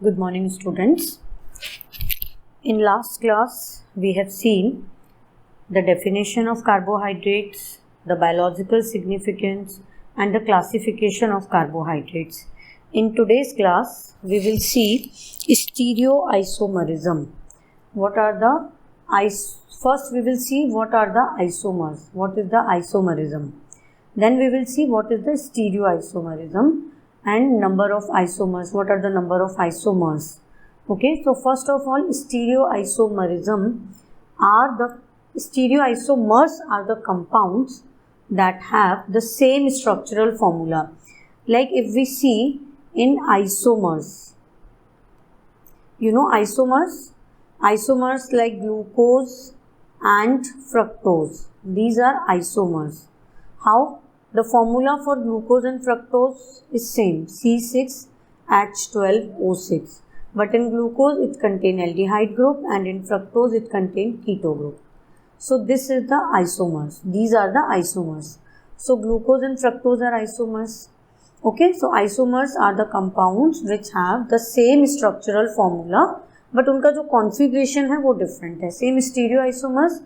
Good morning, students. In last class, we have seen the definition of carbohydrates, the biological significance, and the classification of carbohydrates. In today's class, we will see stereoisomerism. First we will see what are the isomers. What is the isomerism? Then we will see what is the stereoisomerism and number of isomers. What are the number of isomers? Okay, so first of all, stereoisomers are the compounds that have the same structural formula. Like if we see in isomers, you know isomers like glucose and fructose. These are isomers. How? The formula for glucose and fructose is same, C6H12O6. But in glucose it contains aldehyde group and in fructose it contains keto group. So this is the isomers. These are the isomers. So glucose and fructose are isomers. Okay, so isomers are the compounds which have the same structural formula, but उनका जो configuration है वो different है. Same stereoisomers,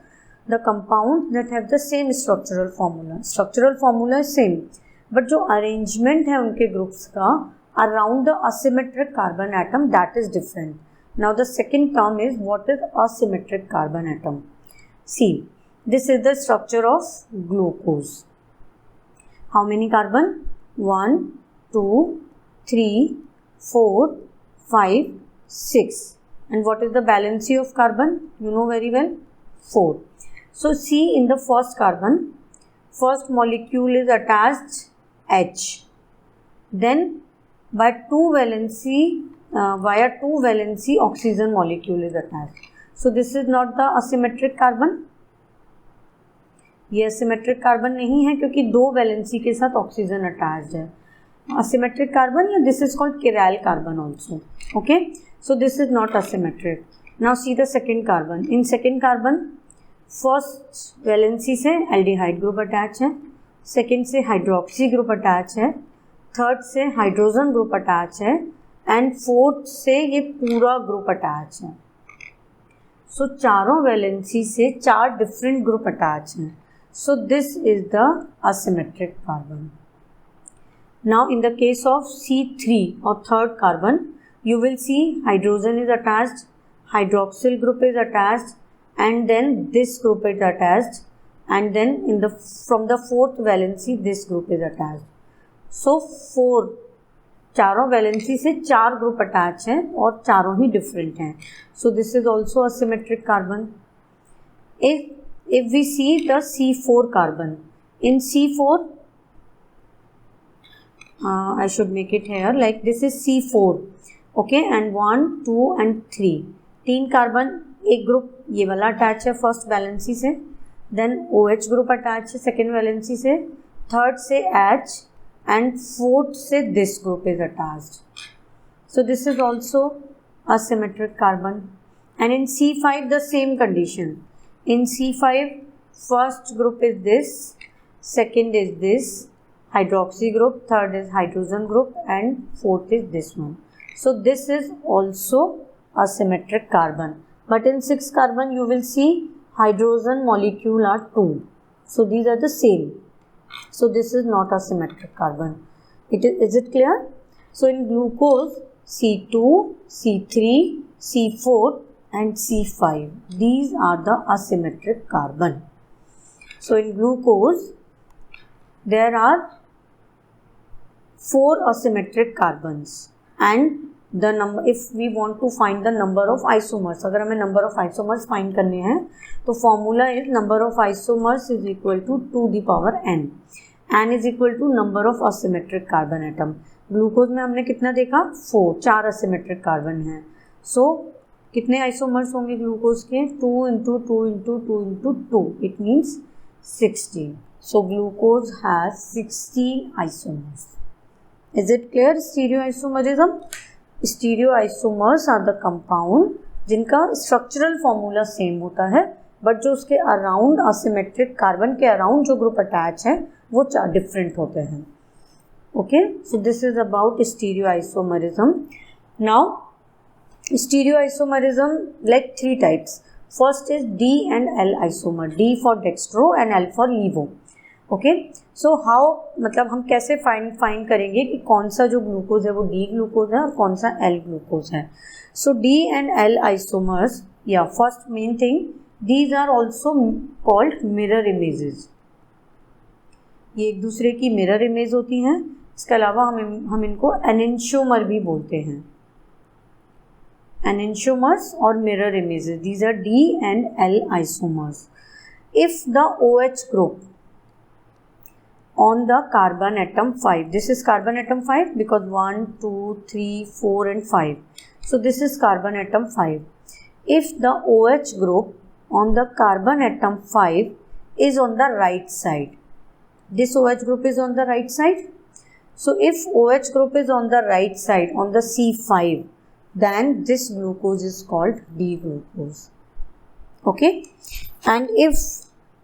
the compounds that have the same structural formula. Structural formula is same, but जो arrangement है उनके groups का around the asymmetric carbon atom, that is different. Now the second term is what is asymmetric carbon atom. See, this is the structure of glucose. How many carbon? 1, 2, 3, 4, 5, 6. And what is the valency of carbon? You know very well, 4. So see, in the first carbon, first molecule is attached H. Then via 2 valency oxygen molecule is attached. So this is not the asymmetric carbon. ये asymmetric carbon नहीं है क्योंकि 2 valency के साथ oxygen attached है. Asymmetric carbon, या this is called chiral carbon also. Okay, so this is not asymmetric. Now see the second carbon. In second carbon, first valency से aldehyde group attached है, second से hydroxy group attached है, third से hydrogen group attach है and fourth से ये पूरा group attach है. सो चारों वैलेंसी से 4 डिफरेंट ग्रुप अटैच हैं. So this is the asymmetric carbon. Now in the case of C3 और third carbon, you will see hydrogen is attached, hydroxyl group is attached and then this group is attached and then in the from the fourth valency this group is attached. So 4 चारों valency से 4 group attach हैं और चारों ही different हैं. So this is also asymmetric carbon. If we see the C4 carbon, in C4 I should make it here like this is C4. Okay, and 1, 2 and 3 3 carbon, एक group ये वाला attach है first valency से, then OH group attach है second valency से, third से H and fourth से this group is attached. So this is also asymmetric carbon. And in C5 the same condition. In C5 first group is this, second is this hydroxy group, third is hydrogen group and fourth is this one. So this is also asymmetric carbon. But in 6 carbon you will see hydrogen molecule are 2. So these are the same. So this is not a symmetric carbon. Is it clear? So in glucose, C2, C3, C4 and C5. These are the asymmetric carbon. So in glucose, there are 4 asymmetric carbons. And the number, if we want to find the number of isomers, अगर हमें number of isomers find करने हैं तो formula is number of isomers is equal to 2 the power n. n is equal to number of asymmetric carbon atom. Glucose में हमने कितना देखा? 4 asymmetric carbon हैं. सो कितने आइसोमर्स होंगे ग्लूकोज के? 2 into 2 into 2 into 2. It means 16. So glucose has 16 isomers. Is it clear? Stereoisomerism. Stereoisomers are the compound जिनका structural formula same होता है, बट जो उसके अराउंड असिमेट्रिक कार्बन के अराउंड जो ग्रुप अटैच है वो 4 डिफरेंट होते हैं. Okay, so this is about stereoisomerism. Now Stereoisomerism like 3 types. First is D and L isomer. D for dextro and L for levo. Okay, so how, मतलब हम कैसे find करेंगे कि कौन सा जो ग्लूकोज है वो डी ग्लूकोज है और कौन सा एल ग्लूकोज है. So D and L isomers, या first main thing, these are also called mirror images. ये एक दूसरे की मिरर इमेज होती हैं. इसके अलावा हम इनको एनेंशियोमर भी बोलते हैं. एनेंशियोमर्स और mirror images, these R D and L isomers. If the OH group on the carbon atom 5, this is carbon atom 5 because 1 2 3 4 and 5, so this is carbon atom 5. If the OH group on the carbon atom 5 is on the right side, this OH group is on the right side, so if OH group is on the right side on the C5, then this glucose is called D glucose. Okay, and if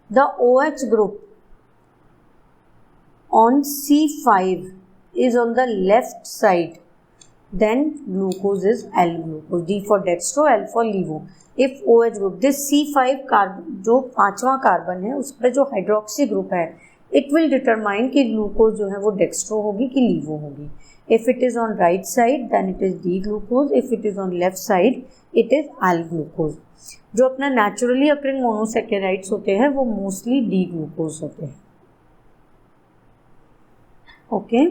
the OH group on C5 is on the left side, then glucose is L glucose. D for dextro, L for levo. If OH group, this C5 carbon, जो 5वां carbon है उस पर जो hydroxy group है, it will determine कि glucose जो है वो डेक्स्ट्रो होगी कि लीवो होगी. If it is on right side, then it is D glucose. If it is on left side, it is L glucose. जो अपना नेचुरली अकरिंग मोनोसेकेराइड्स होते हैं वो मोस्टली D glucose होते हैं. Okay,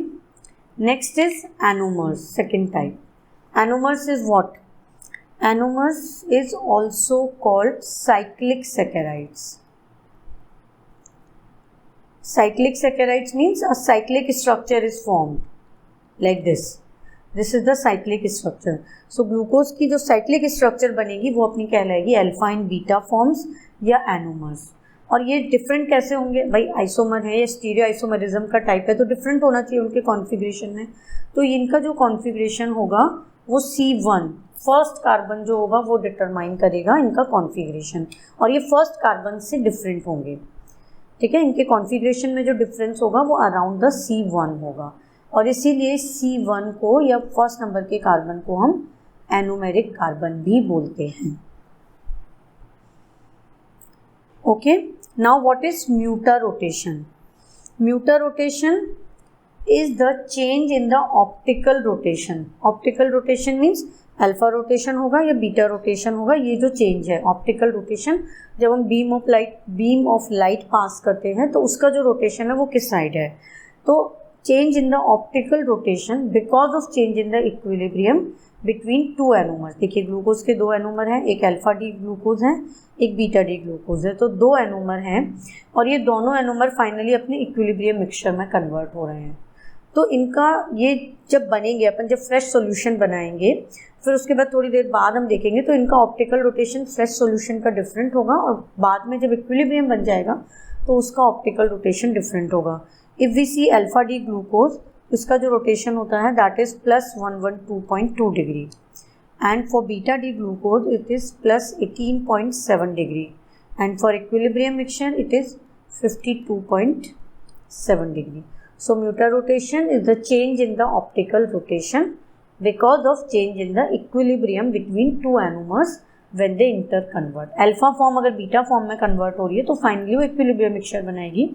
next is anomers, second type. Anomers is what? Anomers is also called cyclic saccharides. Cyclic saccharides means a cyclic structure is formed like this. This is the cyclic structure. So glucose की जो cyclic structure बनेगी वो अपनी कहलाएगी alpha and beta forms या anomers. और ये different कैसे होंगे भाई, आइसोमर है या स्टीरियो आइसोमरिज्म का टाइप है तो डिफरेंट होना चाहिए उनके कॉन्फ़िगरेशन में. तो इनका जो कॉन्फ़िगरेशन होगा वो C1 फर्स्ट कार्बन जो होगा वो डिटरमाइन करेगा इनका कॉन्फ़िगरेशन, और ये फर्स्ट कार्बन से डिफरेंट होंगे. ठीक है, इनके कॉन्फ़िगरेशन में जो डिफरेंस होगा वो अराउंड द C1 होगा, और इसीलिए C1 को या फर्स्ट नंबर के कार्बन को हम एनोमेरिक कार्बन भी बोलते हैं. Okay, now what is mutarotation? Mutarotation is the change in the optical rotation. Optical rotation means alpha rotation होगा या बीटा रोटेशन होगा. ये जो चेंज है ऑप्टिकल रोटेशन, जब हम बीम ऑफ लाइट पास करते हैं तो उसका जो रोटेशन है वो किस साइड है. तो change in the optical rotation because of change in the equilibrium between two anomers. देखिए ग्लूकोज के 2 एनोमर हैं, एक अल्फा डी ग्लूकोज है, एक बीटा डी ग्लूकोज है. तो 2 एनोमर हैं और ये दोनों एनोमर फाइनली अपने इक्विलिब्रियम मिक्सचर में कन्वर्ट हो रहे हैं. तो इनका ये जब बनेंगे, अपन जब फ्रेश सॉल्यूशन बनाएंगे फिर उसके बाद थोड़ी देर बाद हम देखेंगे तो इनका ऑप्टिकल रोटेशन फ्रेश सॉल्यूशन का डिफरेंट होगा, और बाद में जब इक्विलिब्रियम बन जाएगा तो उसका ऑप्टिकल रोटेशन डिफरेंट होगा. If we see alpha D glucose, इसका जो रोटेशन होता है that is +112.2 degree, and for beta D glucose it is +18.7 degree, and for equilibrium mixture it is 52.7 degree. So mutarotation is the change in the optical rotation because of change in the equilibrium between two anomers when they interconvert. Alpha form अगर beta form में convert हो रही है तो finally वो equilibrium mixture बनाएगी.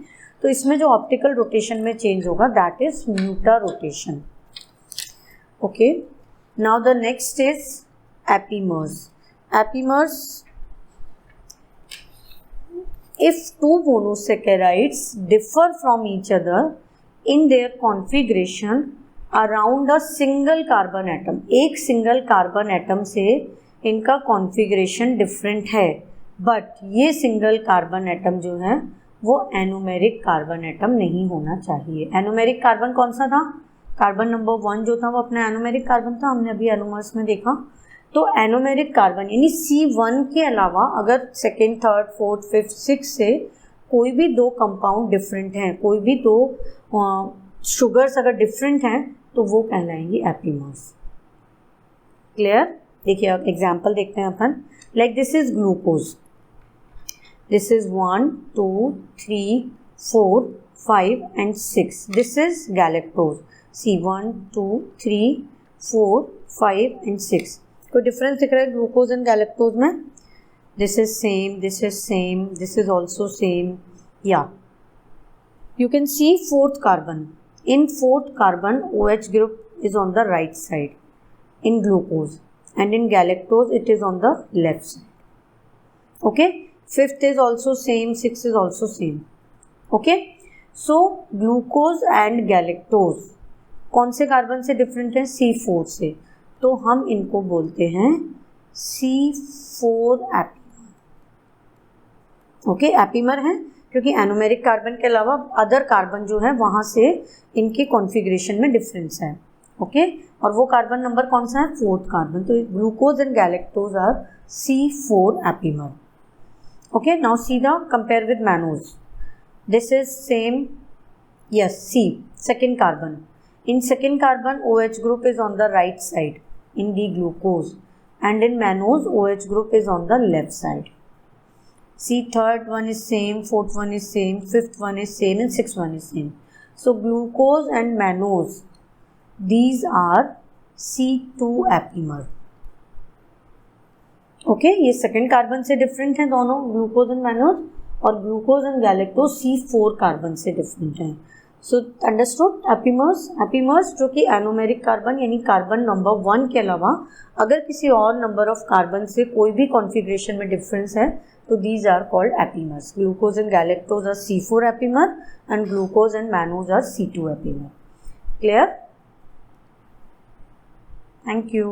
तो इसमें जो ऑप्टिकल रोटेशन में चेंज होगा that is mutarotation. Okay, now the next is epimers. Epimers, if two monosaccharides differ from each other in their configuration around a single carbon atom, एक single carbon atom से इनका configuration different है, but ये single carbon atom जो है वो anomeric carbon atom नहीं होना चाहिए. एनोमेरिक कार्बन कौन सा था? कार्बन नंबर 1 जो था वो अपना एनोमेरिक कार्बन था, हमने अभी एनोमर्स में देखा. तो एनोमेरिक कार्बन यानी C1 के अलावा अगर second, third, fourth, fifth, six से कोई भी 2 कंपाउंड डिफरेंट हैं, कोई भी 2 शुगर्स अगर डिफरेंट हैं तो वो कहलाएंगी एपीमर्स. क्लियर? देखिए अब एग्जाम्पल देखते हैं अपन. Like this is glucose, this is 1 2 3 4 5 and 6. This is galactose, C1 2 3 4 5 and 6. कोई डिफरेंस दिख रहा है ग्लूकोज एंड गैलेक्टोज में? This is same, this is same, this is also same. या you can see fourth carbon. In fourth carbon, OH group is on the right side in glucose, and in galactose it is on the left side. Okay, fifth is also same, sixth is also same. Okay, so glucose and galactose कौन से carbon से different है? C4 से. तो हम इनको बोलते हैं C4 एपीमर. ओके, एपीमर है क्योंकि एनोमेरिक कार्बन के अलावा अदर कार्बन जो है वहाँ से इनके कॉन्फ़िगरेशन में डिफरेंस है. ओके, और वो कार्बन नंबर कौन सा है? Fourth carbon. तो glucose and galactose are C4 epimer. Okay, now see the compare with mannose. This is same. Yes, C second carbon. In second carbon OH group is on the right side in D-glucose, and in mannose OH group is on the left side. See, third one is same, fourth one is same, fifth one is same, and sixth one is same. So glucose and mannose, these are C2 epimer. Okay, ये second carbon से different है दोनों, glucose and mannose, और glucose and galactose C4 carbon से different है. So understood. Epimers जो कि anomeric carbon यानी कार्बन नंबर 1 के अलावा अगर किसी और नंबर ऑफ कार्बन से कोई भी कॉन्फ़िगरेशन में डिफरेंस है तो these are called epimers. Glucose and galactose are C4 epimer and glucose and mannose are C2 epimer. Clear? Thank you.